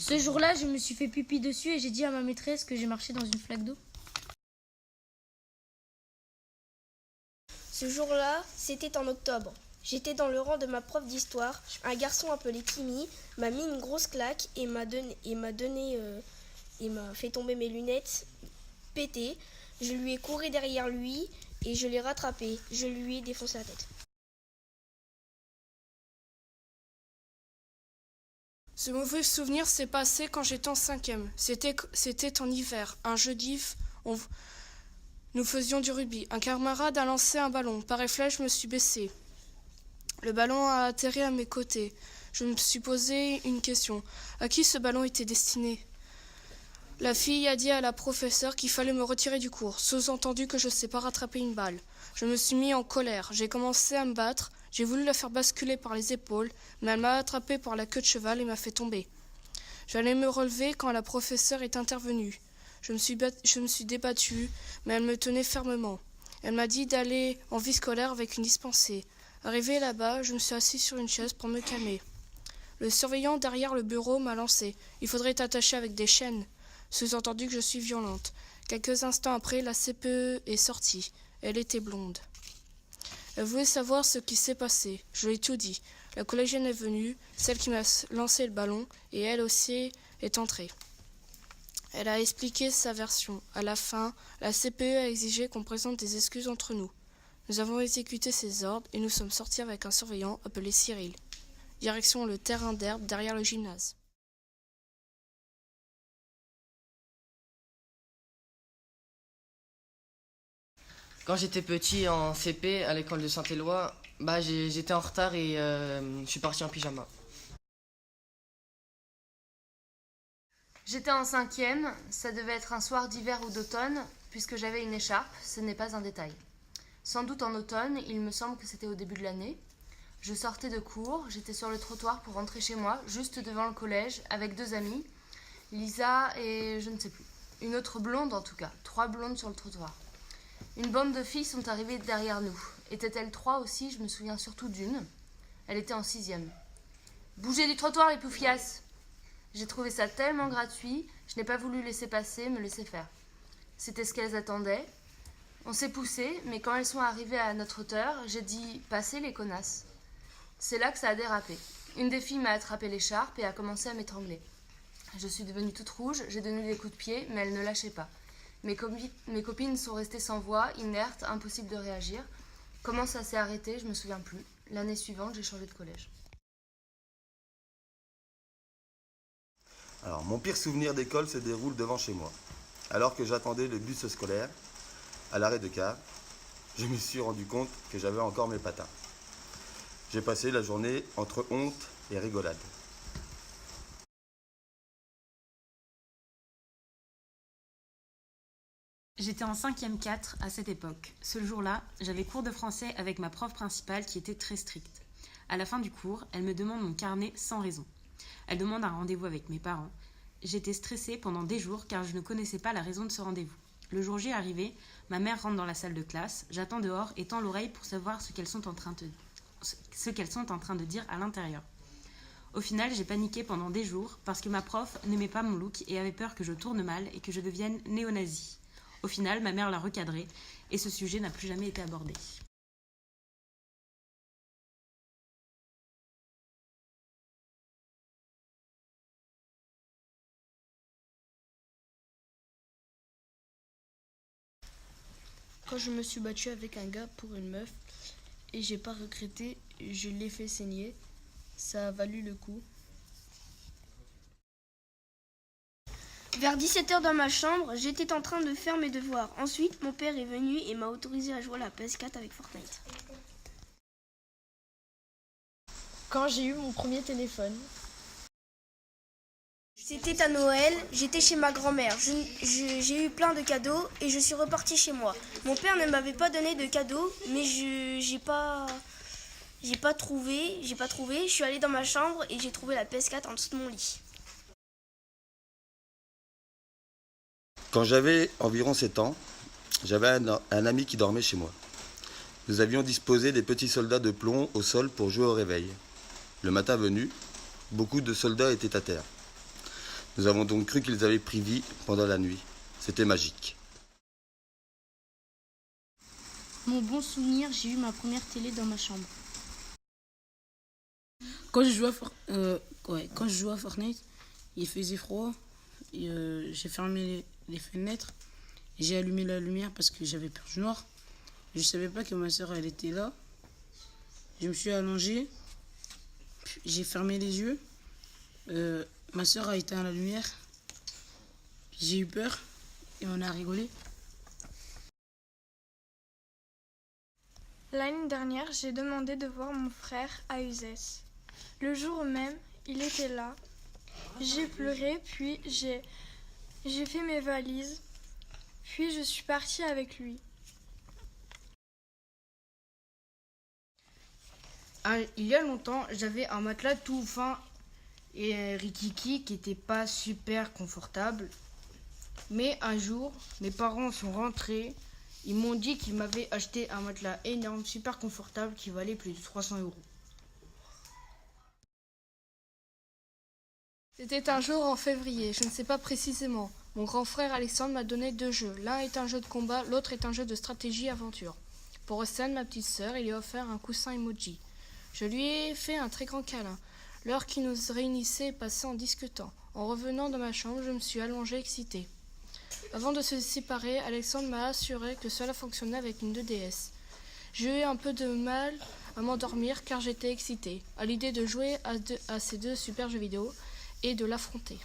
Ce jour-là, je me suis fait pipi dessus et j'ai dit à ma maîtresse que j'ai marché dans une flaque d'eau. Ce jour-là, c'était en octobre. J'étais dans le rang de ma prof d'histoire. Un garçon appelé Timmy m'a mis une grosse claque et m'a fait tomber mes lunettes pétées. Je lui ai couru derrière lui et je l'ai rattrapé. Je lui ai défoncé la tête. Ce mauvais souvenir s'est passé quand j'étais en 5e. C'était en hiver. Un jeudi, nous faisions du rugby. Un camarade a lancé un ballon. Par réflexe, je me suis baissée. Le ballon a atterri à mes côtés. Je me suis posé une question. À qui ce ballon était destiné ? La fille a dit à la professeure qu'il fallait me retirer du cours, sous-entendu que je ne sais pas rattraper une balle. Je me suis mis en colère. J'ai commencé à me battre. J'ai voulu la faire basculer par les épaules, mais elle m'a attrapé par la queue de cheval et m'a fait tomber. J'allais me relever quand la professeure est intervenue. Je me suis débattue, mais elle me tenait fermement. Elle m'a dit d'aller en vie scolaire avec une dispensée. Arrivé là-bas, je me suis assis sur une chaise pour me calmer. Le surveillant derrière le bureau m'a lancé. Il faudrait t'attacher avec des chaînes. Sous-entendu que je suis violente. Quelques instants après, la CPE est sortie. Elle était blonde. Elle voulait savoir ce qui s'est passé. Je lui ai tout dit. La collégienne est venue, celle qui m'a lancé le ballon, et elle aussi est entrée. Elle a expliqué sa version. À la fin, la CPE a exigé qu'on présente des excuses entre nous. Nous avons exécuté ses ordres et nous sommes sortis avec un surveillant appelé Cyril. Direction le terrain d'herbe derrière le gymnase. Quand j'étais petit en CP à l'école de Saint-Éloi, j'étais en retard et je suis parti en pyjama. J'étais en 5e, ça devait être un soir d'hiver ou d'automne, puisque j'avais une écharpe, ce n'est pas un détail. Sans doute en automne, il me semble que c'était au début de l'année. Je sortais de cours, j'étais sur le trottoir pour rentrer chez moi, juste devant le collège, avec 2 amies, Lisa et je ne sais plus. Une autre blonde en tout cas, 3 blondes sur le trottoir. Une bande de filles sont arrivées derrière nous. Étaient-elles 3 aussi? Je me souviens surtout d'une. Elle était en 6e. « Bougez du trottoir, les poufiasses !» J'ai trouvé ça tellement gratuit, je n'ai pas voulu laisser passer, me laisser faire. C'était ce qu'elles attendaient. On s'est poussé, mais quand elles sont arrivées à notre hauteur, j'ai dit « Passez les connasses !» C'est là que ça a dérapé. Une des filles m'a attrapé l'écharpe et a commencé à m'étrangler. Je suis devenue toute rouge, j'ai donné des coups de pied, mais elle ne lâchait pas. Mes copines sont restées sans voix, inertes, impossible de réagir. Comment ça s'est arrêté, je ne me souviens plus. L'année suivante, j'ai changé de collège. Alors, mon pire souvenir d'école se déroule devant chez moi. Alors que j'attendais le bus scolaire, à l'arrêt de car, je me suis rendu compte que j'avais encore mes patins. J'ai passé la journée entre honte et rigolade. J'étais en 5e 4 à cette époque. Ce jour-là, j'avais cours de français avec ma prof principale qui était très stricte. À la fin du cours, elle me demande mon carnet sans raison. Elle demande un rendez-vous avec mes parents. J'étais stressée pendant des jours car je ne connaissais pas la raison de ce rendez-vous. Le jour J arrivé, ma mère rentre dans la salle de classe, j'attends dehors et tends l'oreille pour savoir ce qu'elles sont en train de dire à l'intérieur. Au final, j'ai paniqué pendant des jours parce que ma prof n'aimait pas mon look et avait peur que je tourne mal et que je devienne néo-nazie. Au final, ma mère l'a recadré et ce sujet n'a plus jamais été abordé. Quand je me suis battue avec un gars pour une meuf et j'ai pas regretté, je l'ai fait saigner. Ça a valu le coup. Vers 17h dans ma chambre, j'étais en train de faire mes devoirs. Ensuite, mon père est venu et m'a autorisé à jouer à la PS4 avec Fortnite. Quand j'ai eu mon premier téléphone. C'était à Noël, j'étais chez ma grand-mère. J'ai eu plein de cadeaux et je suis repartie chez moi. Mon père ne m'avait pas donné de cadeaux, mais j'ai pas trouvé. Je suis allée dans ma chambre et j'ai trouvé la PS4 en dessous de mon lit. Quand j'avais environ 7 ans, j'avais un ami qui dormait chez moi. Nous avions disposé des petits soldats de plomb au sol pour jouer au réveil. Le matin venu, beaucoup de soldats étaient à terre. Nous avons donc cru qu'ils avaient pris vie pendant la nuit. C'était magique. Mon bon souvenir, j'ai eu ma première télé dans ma chambre. Quand je jouais à Fortnite, il faisait froid. Et, j'ai fermé les fenêtres. Et j'ai allumé la lumière parce que j'avais peur du noir. Je savais pas que ma soeur elle était là. Je me suis allongé. J'ai fermé les yeux. Ma soeur a éteint la lumière. J'ai eu peur et on a rigolé. L'année dernière, j'ai demandé de voir mon frère à Uzès. Le jour même, il était là. J'ai pleuré, puis j'ai fait mes valises, puis je suis partie avec lui. Il y a longtemps, j'avais un matelas tout fin et rikiki qui n'était pas super confortable. Mais un jour, mes parents sont rentrés. Ils m'ont dit qu'ils m'avaient acheté un matelas énorme, super confortable, qui valait plus de 300 €. C'était un jour en février, je ne sais pas précisément. Mon grand frère Alexandre m'a donné 2 jeux. L'un est un jeu de combat, l'autre est un jeu de stratégie aventure. Pour Océane, ma petite sœur, il lui a offert un coussin emoji. Je lui ai fait un très grand câlin. L'heure qui nous réunissait est passée en discutant. En revenant dans ma chambre, je me suis allongée excitée. Avant de se séparer, Alexandre m'a assuré que cela fonctionnait avec une 2DS. J'ai eu un peu de mal à m'endormir car j'étais excitée à l'idée de jouer à ces 2 super jeux vidéo et de l'affronter.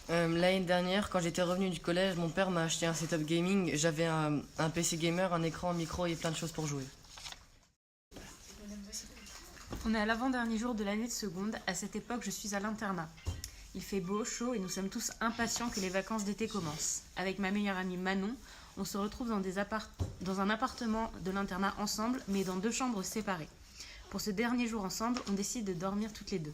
L'année dernière, quand j'étais revenu du collège, mon père m'a acheté un setup gaming. J'avais un PC gamer, un écran, un micro et plein de choses pour jouer. On est à l'avant-dernier jour de l'année de seconde. À cette époque, je suis à l'internat. Il fait beau, chaud et nous sommes tous impatients que les vacances d'été commencent. Avec ma meilleure amie Manon, on se retrouve dans un appartement de l'internat ensemble, mais dans 2 chambres séparées. Pour ce dernier jour ensemble, on décide de dormir toutes les 2.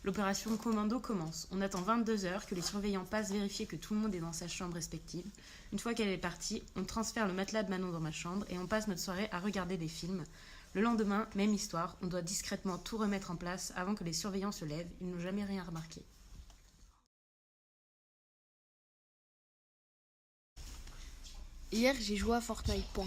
L'opération commando commence. On attend 22 heures que les surveillants passent vérifier que tout le monde est dans sa chambre respective. Une fois qu'elle est partie, on transfère le matelas de Manon dans ma chambre et on passe notre soirée à regarder des films. Le lendemain, même histoire, on doit discrètement tout remettre en place avant que les surveillants se lèvent. Ils n'ont jamais rien remarqué. Hier, j'ai joué à Fortnite. Point.